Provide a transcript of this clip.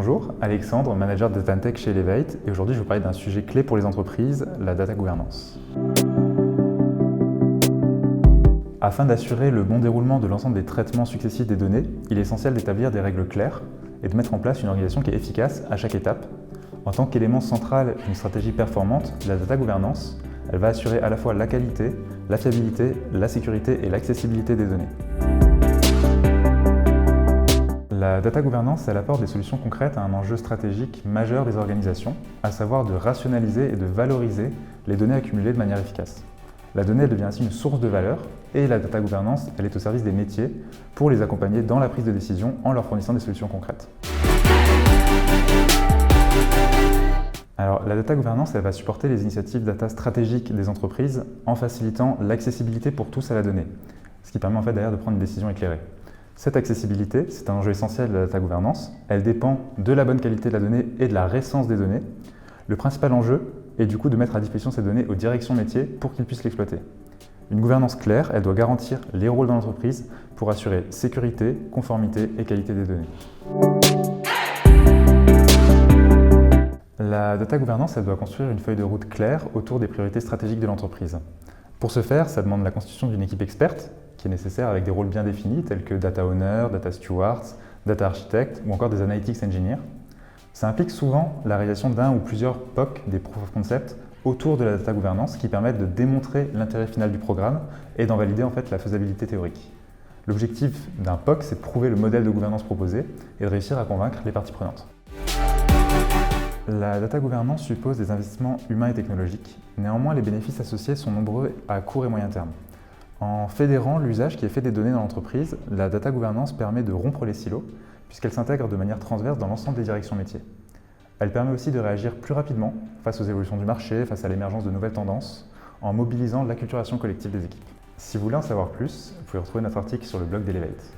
Bonjour, Alexandre, manager de Data Tech chez Elevate, et aujourd'hui je vais vous parler d'un sujet clé pour les entreprises, la data gouvernance. Afin d'assurer le bon déroulement de l'ensemble des traitements successifs des données, il est essentiel d'établir des règles claires et de mettre en place une organisation qui est efficace à chaque étape. En tant qu'élément central d'une stratégie performante, la data gouvernance, elle va assurer à la fois la qualité, la fiabilité, la sécurité et l'accessibilité des données. La data gouvernance, elle apporte des solutions concrètes à un enjeu stratégique majeur des organisations, à savoir de rationaliser et de valoriser les données accumulées de manière efficace. La donnée elle devient ainsi une source de valeur et la data gouvernance, elle est au service des métiers pour les accompagner dans la prise de décision en leur fournissant des solutions concrètes. Alors, la data gouvernance, elle va supporter les initiatives data stratégiques des entreprises en facilitant l'accessibilité pour tous à la donnée, ce qui permet en fait d'ailleurs de prendre une décision éclairée. Cette accessibilité, c'est un enjeu essentiel de la data gouvernance. Elle dépend de la bonne qualité de la donnée et de la récence des données. Le principal enjeu est du coup de mettre à disposition ces données aux directions métiers pour qu'ils puissent l'exploiter. Une gouvernance claire, elle doit garantir les rôles dans l'entreprise pour assurer sécurité, conformité et qualité des données. La data gouvernance, elle doit construire une feuille de route claire autour des priorités stratégiques de l'entreprise. Pour ce faire, ça demande la constitution d'une équipe experte qui est nécessaire avec des rôles bien définis tels que data owner, data stewards, data architect ou encore des analytics engineers. Ça implique souvent la réalisation d'un ou plusieurs POC, des proof of concept, autour de la data gouvernance qui permettent de démontrer l'intérêt final du programme et d'en valider en fait la faisabilité théorique. L'objectif d'un POC, c'est de prouver le modèle de gouvernance proposé et de réussir à convaincre les parties prenantes. La data gouvernance suppose des investissements humains et technologiques. Néanmoins, les bénéfices associés sont nombreux à court et moyen terme. En fédérant l'usage qui est fait des données dans l'entreprise, la data gouvernance permet de rompre les silos puisqu'elle s'intègre de manière transverse dans l'ensemble des directions métiers. Elle permet aussi de réagir plus rapidement face aux évolutions du marché, face à l'émergence de nouvelles tendances, en mobilisant l'acculturation collective des équipes. Si vous voulez en savoir plus, vous pouvez retrouver notre article sur le blog d'Elevate.